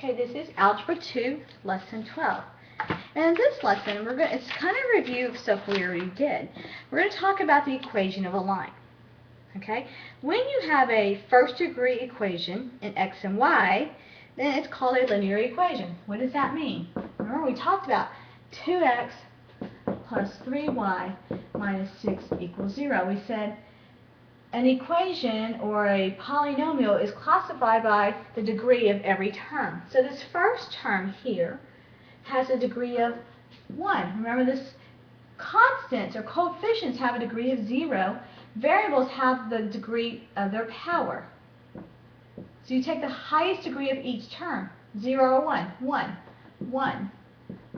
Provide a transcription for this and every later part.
Okay, this is Algebra 2, Lesson 12. And in this lesson, it's kind of a review of stuff we already did. We're going to talk about the equation of a line. Okay? When you have a first degree equation in x and y, then it's called a linear equation. What does that mean? Remember we talked about 2x plus 3y minus 6 equals 0. We said an equation or a polynomial is classified by the degree of every term. So this first term here has a degree of 1. Remember, this constants or coefficients have a degree of 0. Variables have the degree of their power. So you take the highest degree of each term, 0 or 1, 1, 1,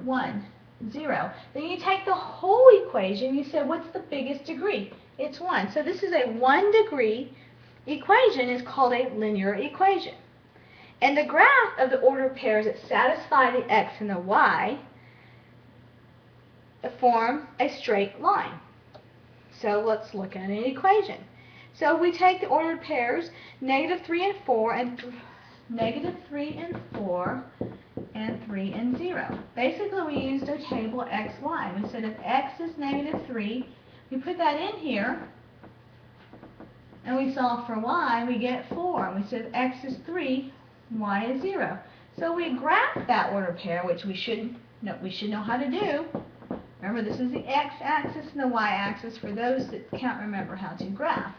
1, 0. Then you take the whole equation, you say, what's the biggest degree? It's 1. So this is a 1 degree equation. It's called a linear equation. And the graph of the ordered pairs that satisfy the x and the y form a straight line. So let's look at an equation. So we take the ordered pairs, negative 3 and 4, and negative 3 and 4, and 3 and 0. Basically, we used a table x, y. We said if x is negative 3, we put that in here, and we solve for y, we get 4. We said if x is 3, y is 0. So we graph that ordered pair, which we should know how to do. Remember, this is the x-axis and the y-axis for those that can't remember how to graph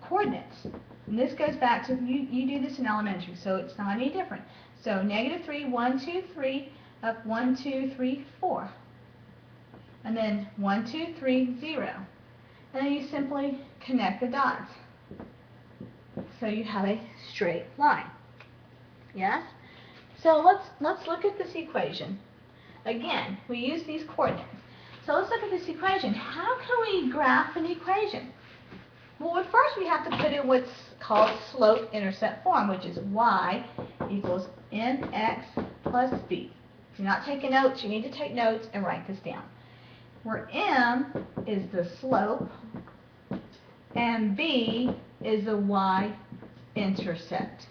coordinates. And this goes back to, you do this in elementary, so it's not any different. So negative 3, 1, 2, 3, up 1, 2, 3, 4. And then 1, 2, 3, 0. And then you simply connect the dots. So you have a straight line. Yes? So let's look at this equation. Again, we use these coordinates. So let's look at this equation. How can we graph an equation? Well, at first we have to put in what's called slope-intercept form, which is y equals mx plus b. If you're not taking notes, you need to take notes and write this down. Where m is the slope and b is the y-intercept.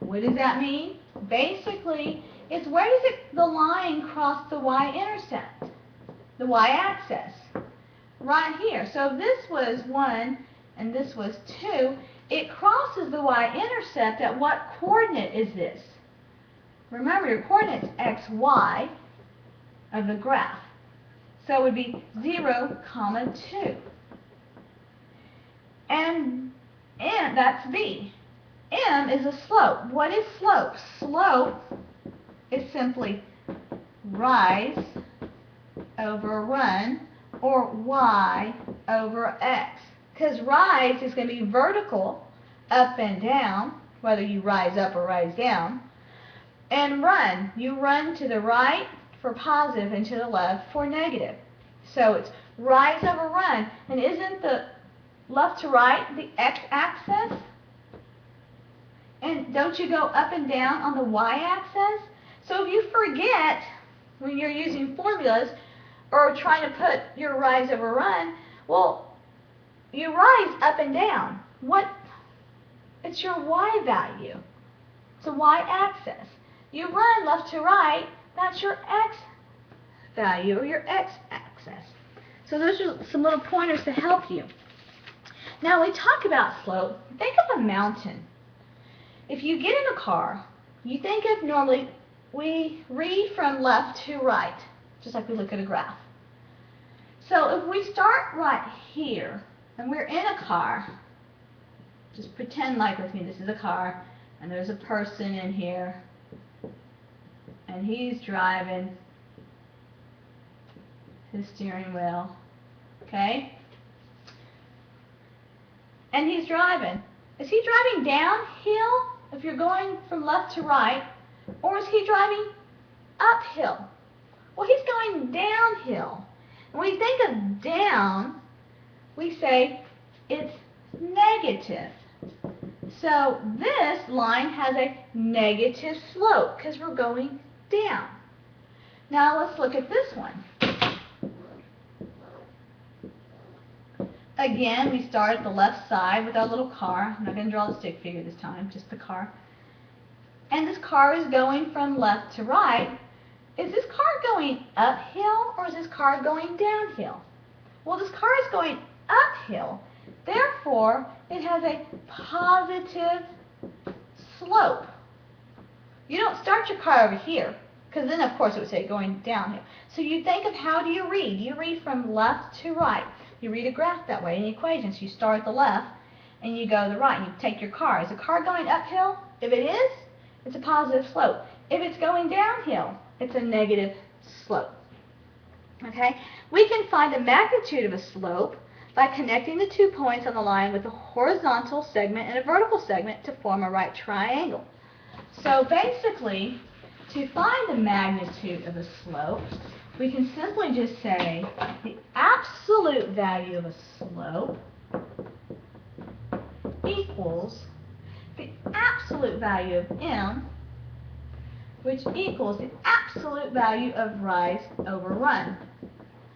What does that mean? Basically, it's where does the line cross the y-intercept, the y-axis? Right here. So if this was 1 and this was 2, it crosses the y-intercept at what coordinate is this? Remember, your coordinate's x, y of the graph. So it would be 0, 2. And that's b. M is a slope. What is slope? Slope is simply rise over run, or y over x. Because rise is going to be vertical, up and down, whether you rise up or rise down. And run, you run to the right for positive and to the left for negative. So it's rise over run. And isn't the left to right the x-axis? And don't you go up and down on the y-axis? So if you forget when you're using formulas or trying to put your rise over run, well, you rise up and down. It's your y value. It's a y-axis. You run left to right, that's your x value or your x-axis. So those are some little pointers to help you. Now, when we talk about slope, think of a mountain. If you get in a car, you think of normally, we read from left to right, just like we look at a graph. So if we start right here, and we're in a car, just pretend like with me this is a car, and there's a person in here, and he's driving his steering wheel, okay? And he's driving. Is he driving downhill if you're going from left to right, or is he driving uphill? Well, he's going downhill. When we think of down, we say it's negative. So this line has a negative slope because we're going down. Now let's look at this one. Again, we start at the left side with our little car. I'm not going to draw the stick figure this time, just the car. and this car is going from left to right, is this car going uphill or is this car going downhill? Well, this car is going uphill, therefore it has a positive slope. You don't start your car over here, because then of course it would say going downhill. So you think of, how do you read? You read from left to right. You read a graph that way in equations. You start at the left and you go to the right and you take your car. Is the car going uphill? If it is, it's a positive slope. If it's going downhill, it's a negative slope. Okay? We can find the magnitude of a slope by connecting the 2 points on the line with a horizontal segment and a vertical segment to form a right triangle. So basically, to find the magnitude of a slope, we can simply just say the absolute value of a slope equals the absolute value of m, which equals the absolute value of rise over run.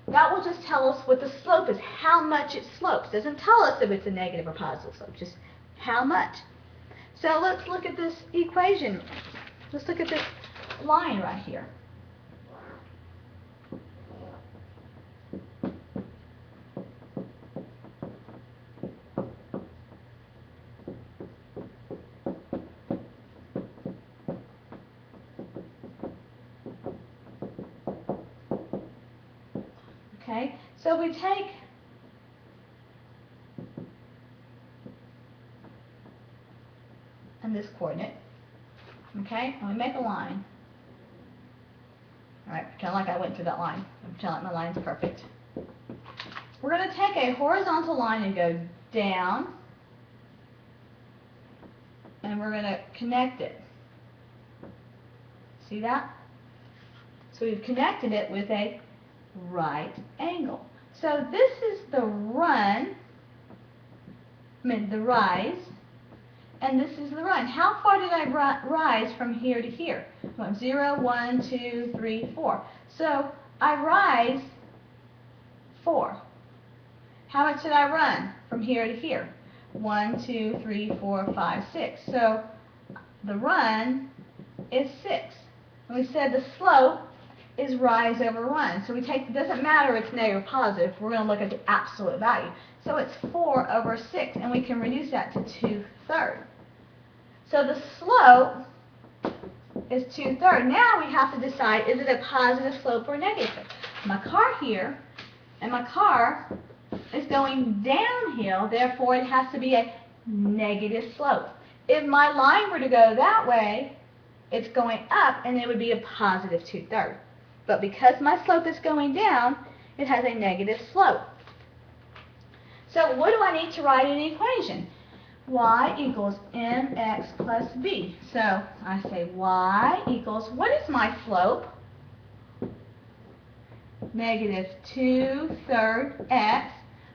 That will just tell us what the slope is, how much it slopes. It doesn't tell us if it's a negative or positive slope, just how much. So let's look at this equation. Let's look at this line right here. Okay, so we take and this coordinate, okay, and we make a line. All right, pretend like I went through that line. Pretend like my line's perfect. We're going to take a horizontal line and go down, and we're going to connect it. See that? So we've connected it with a right angle. So this is the run, the rise, and this is the run. How far did I rise from here to here? 0, 1, 2, 3, 4. So I rise 4. How much did I run from here to here? 1, 2, 3, 4, 5, 6. So the run is 6. And we said the slope is rise over run. So we take, it doesn't matter if it's negative or positive, we're going to look at the absolute value. So it's 4 over 6, and we can reduce that to 2/3. So the slope is 2/3. Now we have to decide, is it a positive slope or negative? My car here, and my car is going downhill, therefore it has to be a negative slope. If my line were to go that way, it's going up, and it would be a positive 2/3. But because my slope is going down, it has a negative slope. So what do I need to write in the equation? Y equals mx plus b. So I say y equals, what is my slope? Negative 2/3 x.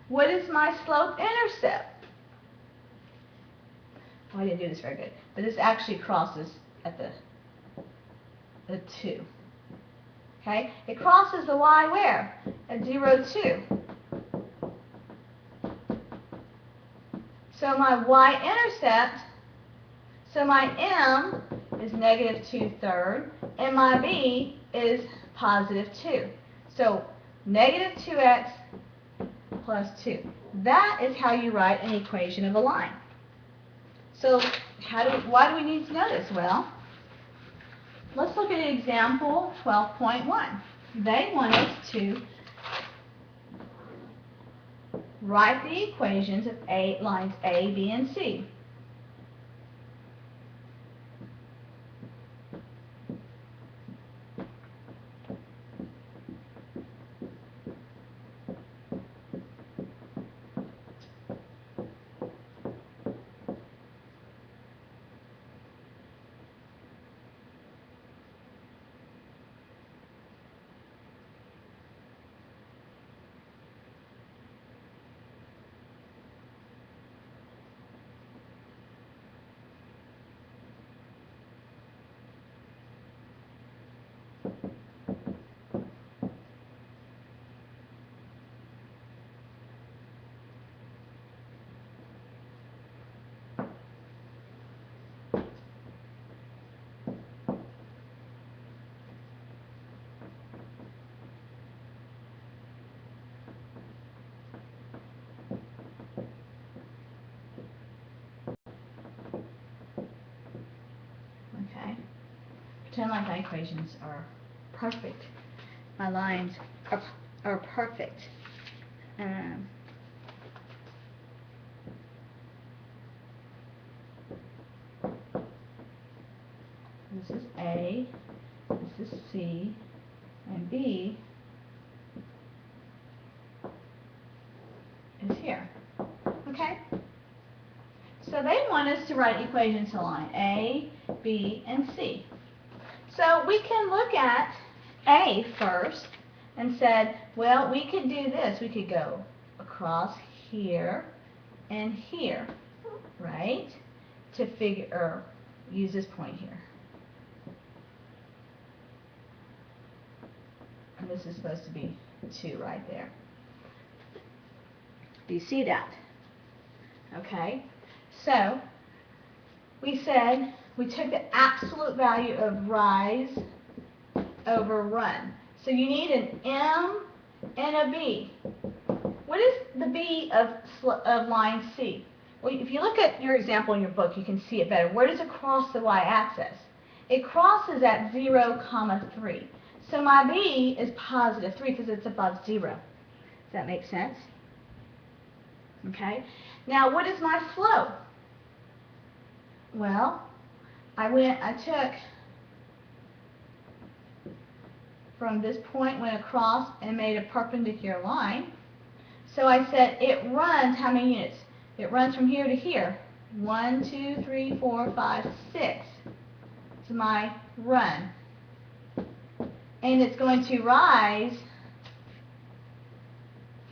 What is my slope intercept? Oh, I didn't do this very good. But this actually crosses at the 2. Okay? It crosses the y where? At 0, 2. So my y-intercept, so my m is negative 2/3, and my b is positive 2. So negative 2x plus 2. That is how you write an equation of a line. So why do we need to know this? Well, let's look at example 12.1. They want us to write the equations of lines A, B, and C. Pretend like my equations are perfect. My lines are perfect. This is A, this is C, and B is here. Okay? So they want us to write equations to line A, B, and C. So we can look at A first and said, well, we could do this. We could go across here and here, right? To figure, or use this point here. And this is supposed to be 2 right there. Do you see that? Okay. So we said we took the absolute value of rise over run. So you need an M and a B. What is the B of line C? Well, if you look at your example in your book, you can see it better. Where does it cross the y-axis? It crosses at 0, 3. So my B is +3 because it's above 0. Does that make sense? Okay. Now, what is my slope? Well, I took from this point, went across, and made a perpendicular line. So I said it runs how many units? It runs from here to here. 1, 2, 3, 4, 5, 6. It's my run. And it's going to rise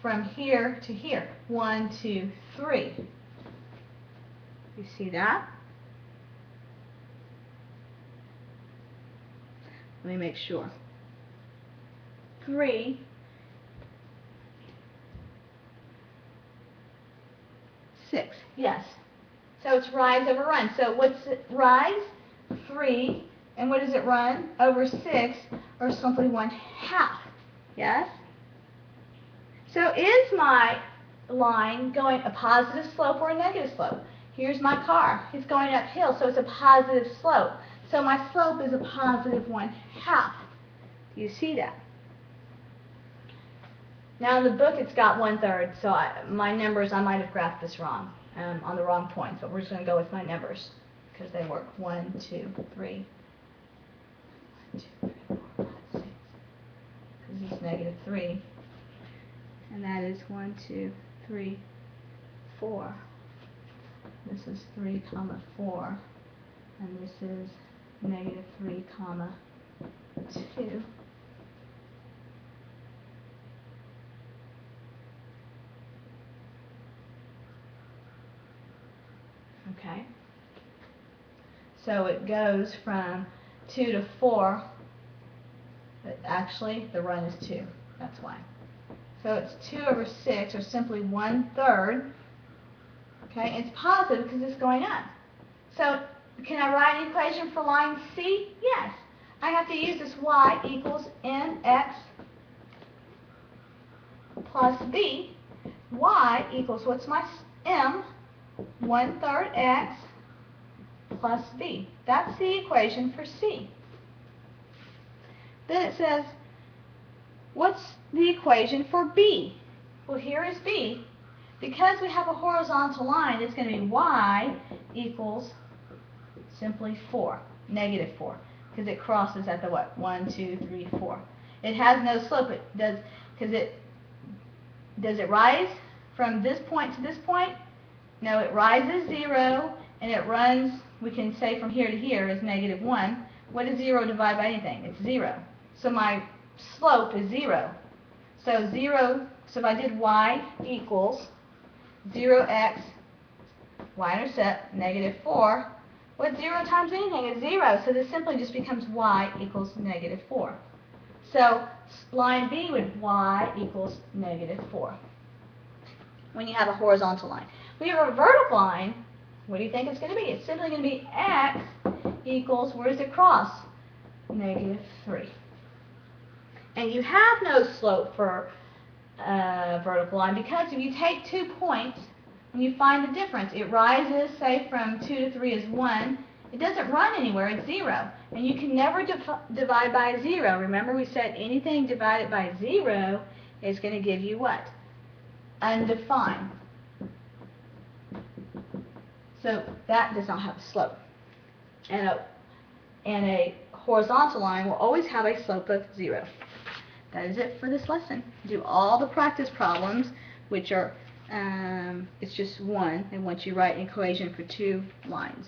from here to here. 1, 2, 3. You see that? Let me make sure. 3, 6. Yes. So it's rise over run. So what's it? Rise? 3. And what does it run? Over 6, or simply 1/2. Yes? So is my line going a positive slope or a negative slope? Here's my car. It's going uphill, so it's a positive slope. So my slope is a positive 1/2. Do you see that? Now in the book it's got 1/3, so my numbers, I might have graphed this wrong, on the wrong points, but we're just going to go with my numbers because they work. 1, 2, 3. 1, 2, 3, 4, 5, 6. Because this is -3. And that is 1, 2, 3, 4. This is 3, 4. And this is -3, 2. Okay. So it goes from 2 to 4, but actually the run is 2. That's why. So it's 2 over 6, or simply 1/3. Okay, it's positive because it's going up. So can I write an equation for line C? Yes. I have to use this y equals mx plus b. Y equals, what's my m? 1/3 x plus b. That's the equation for C. Then it says, what's the equation for B? Well, here is B. Because we have a horizontal line, it's going to be y equals simply 4, -4, because it crosses at the what? 1, 2, 3, 4. It has no slope. It does, because does it rise from this point to this point? No, it rises 0, and it runs, we can say from here to here is -1. What is 0 divided by anything? It's 0. So my slope is 0. So 0, so if I did y equals 0x, y-intercept, -4, what's 0 times anything? It's 0. So this simply just becomes y equals -4. So line B would y equals -4 when you have a horizontal line. When you have a vertical line, what do you think it's going to be? It's simply going to be x equals, where does it cross? -3. And you have no slope for a vertical line because if you take 2 points and you find the difference, it rises, say from 2 to 3 is 1, It doesn't run anywhere. It's 0. And you can never divide by 0. Remember we said anything divided by 0 is going to give you what? Undefined. So that does not have a slope. And a horizontal line will always have a slope of 0. That is it for this lesson. Do all the practice problems, which are, it's just one, and once you write an equation for 2 lines.